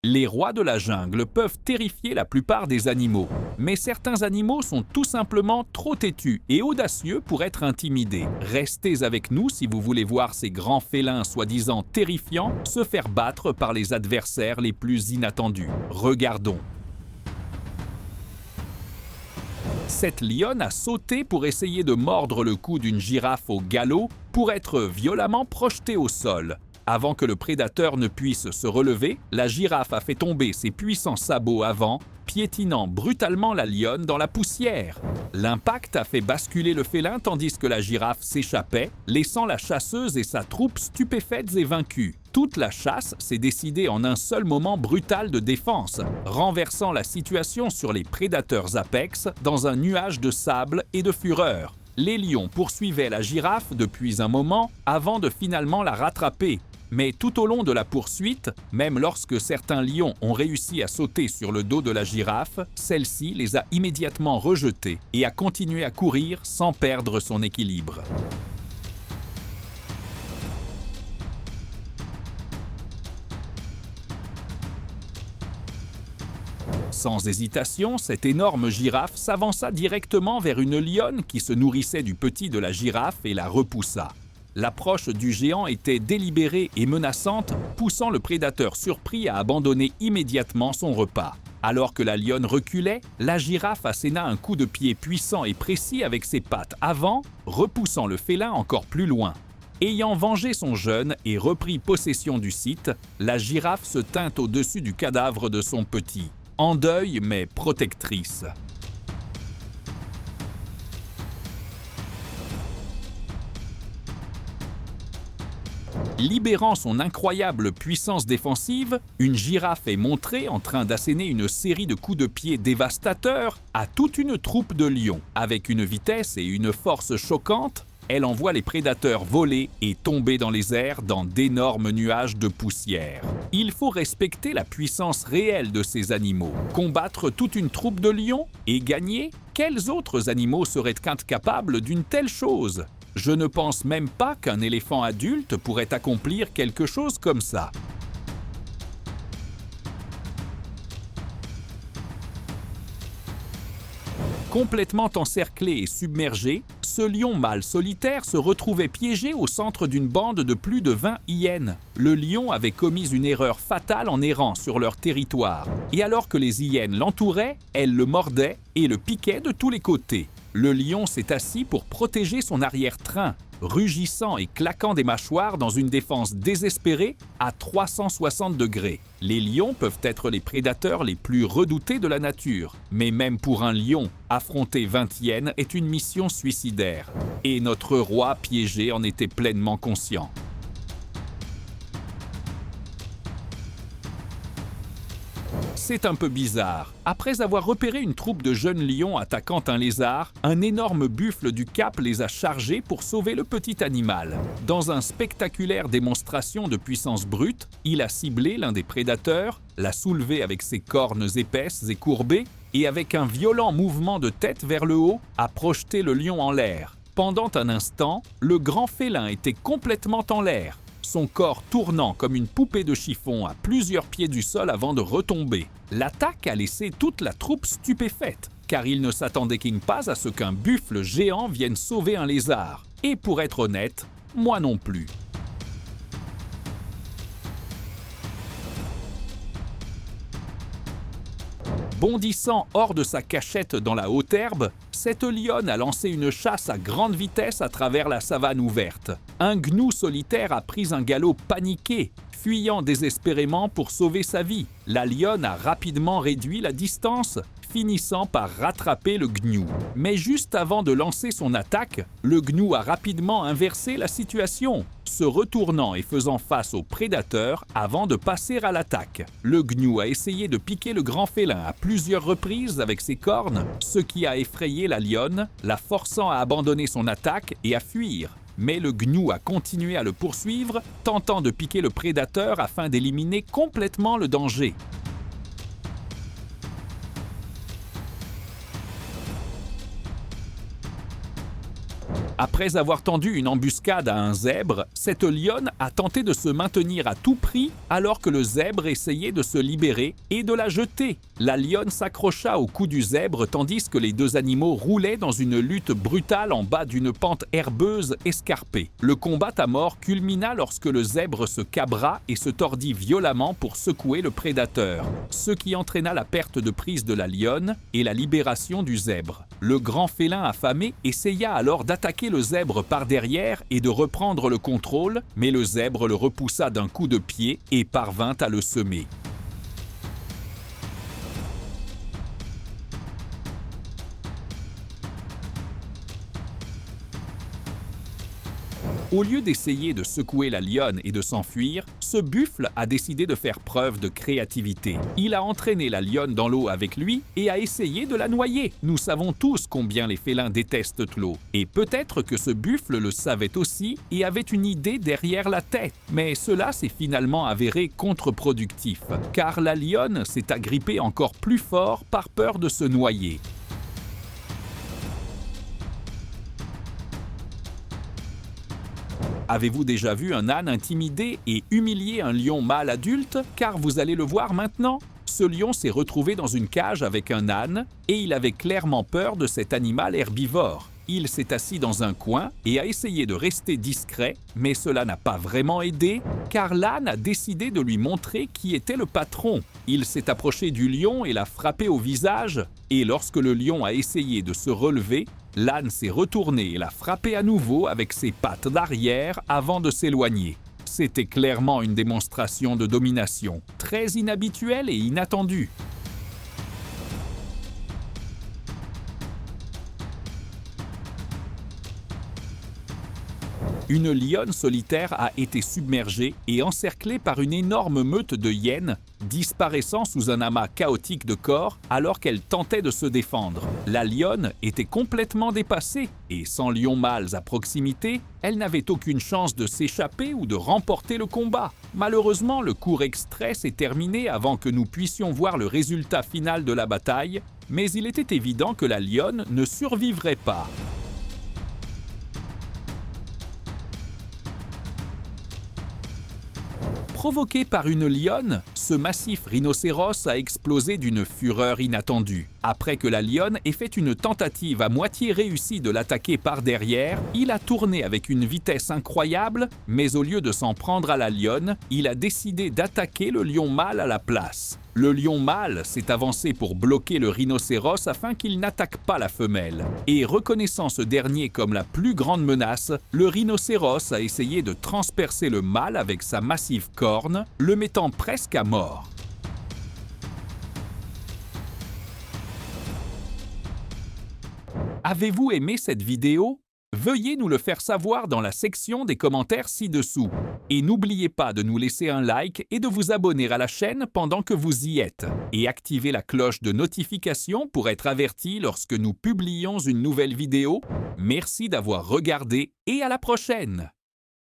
Les rois de la jungle peuvent terrifier la plupart des animaux, mais certains animaux sont tout simplement trop têtus et audacieux pour être intimidés. Restez avec nous si vous voulez voir ces grands félins soi-disant terrifiants se faire battre par les adversaires les plus inattendus. Regardons. Cette lionne a sauté pour essayer de mordre le cou d'une girafe au galop pour être violemment projetée au sol. Avant que le prédateur ne puisse se relever, la girafe a fait tomber ses puissants sabots avant, piétinant brutalement la lionne dans la poussière. L'impact a fait basculer le félin tandis que la girafe s'échappait, laissant la chasseuse et sa troupe stupéfaites et vaincues. Toute la chasse s'est décidée en un seul moment brutal de défense, renversant la situation sur les prédateurs apex dans un nuage de sable et de fureur. Les lions poursuivaient la girafe depuis un moment avant de finalement la rattraper. Mais tout au long de la poursuite, même lorsque certains lions ont réussi à sauter sur le dos de la girafe, celle-ci les a immédiatement rejetés et a continué à courir sans perdre son équilibre. Sans hésitation, cette énorme girafe s'avança directement vers une lionne qui se nourrissait du petit de la girafe et la repoussa. L'approche du géant était délibérée et menaçante, poussant le prédateur surpris à abandonner immédiatement son repas. Alors que la lionne reculait, la girafe asséna un coup de pied puissant et précis avec ses pattes avant, repoussant le félin encore plus loin. Ayant vengé son jeune et repris possession du site, la girafe se tint au-dessus du cadavre de son petit, en deuil mais protectrice. Libérant son incroyable puissance défensive, une girafe est montrée en train d'asséner une série de coups de pied dévastateurs à toute une troupe de lions. Avec une vitesse et une force choquantes, elle envoie les prédateurs voler et tomber dans les airs dans d'énormes nuages de poussière. Il faut respecter la puissance réelle de ces animaux. Combattre toute une troupe de lions et gagner? Quels autres animaux seraient incapables d'une telle chose? Je ne pense même pas qu'un éléphant adulte pourrait accomplir quelque chose comme ça. Complètement encerclé et submergé, ce lion mâle solitaire se retrouvait piégé au centre d'une bande de plus de 20 hyènes. Le lion avait commis une erreur fatale en errant sur leur territoire. Et alors que les hyènes l'entouraient, elles le mordaient et le piquaient de tous les côtés. Le lion s'est assis pour protéger son arrière-train, rugissant et claquant des mâchoires dans une défense désespérée à 360 degrés. Les lions peuvent être les prédateurs les plus redoutés de la nature, mais même pour un lion, affronter 20 hyènes est une mission suicidaire. Et notre roi piégé en était pleinement conscient. C'est un peu bizarre. Après avoir repéré une troupe de jeunes lions attaquant un lézard, un énorme buffle du Cap les a chargés pour sauver le petit animal. Dans une spectaculaire démonstration de puissance brute, il a ciblé l'un des prédateurs, l'a soulevé avec ses cornes épaisses et courbées, et avec un violent mouvement de tête vers le haut, a projeté le lion en l'air. Pendant un instant, le grand félin était complètement en l'air, son corps tournant comme une poupée de chiffon à plusieurs pieds du sol avant de retomber. L'attaque a laissé toute la troupe stupéfaite, car il ne s'attendait pas à ce qu'un buffle géant vienne sauver un lézard. Et pour être honnête, moi non plus. Bondissant hors de sa cachette dans la haute herbe, cette lionne a lancé une chasse à grande vitesse à travers la savane ouverte. Un gnou solitaire a pris un galop paniqué, fuyant désespérément pour sauver sa vie. La lionne a rapidement réduit la distance, finissant par rattraper le gnou. Mais juste avant de lancer son attaque, le gnou a rapidement inversé la situation, se retournant et faisant face au prédateur avant de passer à l'attaque. Le gnou a essayé de piquer le grand félin à plusieurs reprises avec ses cornes, ce qui a effrayé la lionne, la forçant à abandonner son attaque et à fuir. Mais le gnou a continué à le poursuivre, tentant de piquer le prédateur afin d'éliminer complètement le danger. Après avoir tendu une embuscade à un zèbre, cette lionne a tenté de se maintenir à tout prix alors que le zèbre essayait de se libérer et de la jeter. La lionne s'accrocha au cou du zèbre tandis que les deux animaux roulaient dans une lutte brutale en bas d'une pente herbeuse escarpée. Le combat à mort culmina lorsque le zèbre se cabra et se tordit violemment pour secouer le prédateur, ce qui entraîna la perte de prise de la lionne et la libération du zèbre. Le grand félin affamé essaya alors d'attaquer le zèbre par derrière et de reprendre le contrôle, mais le zèbre le repoussa d'un coup de pied et parvint à le semer. Au lieu d'essayer de secouer la lionne et de s'enfuir, ce buffle a décidé de faire preuve de créativité. Il a entraîné la lionne dans l'eau avec lui et a essayé de la noyer. Nous savons tous combien les félins détestent l'eau. Et peut-être que ce buffle le savait aussi et avait une idée derrière la tête. Mais cela s'est finalement avéré contre-productif, car la lionne s'est agrippée encore plus fort par peur de se noyer. Avez-vous déjà vu un âne intimider et humilier un lion mâle adulte? Car vous allez le voir maintenant. Ce lion s'est retrouvé dans une cage avec un âne et il avait clairement peur de cet animal herbivore. Il s'est assis dans un coin et a essayé de rester discret, mais cela n'a pas vraiment aidé, car l'âne a décidé de lui montrer qui était le patron. Il s'est approché du lion et l'a frappé au visage, et lorsque le lion a essayé de se relever, l'âne s'est retourné et l'a frappé à nouveau avec ses pattes d'arrière avant de s'éloigner. C'était clairement une démonstration de domination, très inhabituelle et inattendue. Une lionne solitaire a été submergée et encerclée par une énorme meute de hyènes, disparaissant sous un amas chaotique de corps alors qu'elle tentait de se défendre. La lionne était complètement dépassée et sans lions mâles à proximité, elle n'avait aucune chance de s'échapper ou de remporter le combat. Malheureusement, le court extrait s'est terminé avant que nous puissions voir le résultat final de la bataille, mais il était évident que la lionne ne survivrait pas. Provoqué par une lionne, ce massif rhinocéros a explosé d'une fureur inattendue. Après que la lionne ait fait une tentative à moitié réussie de l'attaquer par derrière, il a tourné avec une vitesse incroyable, mais au lieu de s'en prendre à la lionne, il a décidé d'attaquer le lion mâle à la place. Le lion mâle s'est avancé pour bloquer le rhinocéros afin qu'il n'attaque pas la femelle. Et reconnaissant ce dernier comme la plus grande menace, le rhinocéros a essayé de transpercer le mâle avec sa massive corne, le mettant presque à mort. Avez-vous aimé cette vidéo? Veuillez nous le faire savoir dans la section des commentaires ci-dessous. Et n'oubliez pas de nous laisser un like et de vous abonner à la chaîne pendant que vous y êtes. Et activez la cloche de notification pour être averti lorsque nous publions une nouvelle vidéo. Merci d'avoir regardé et à la prochaine!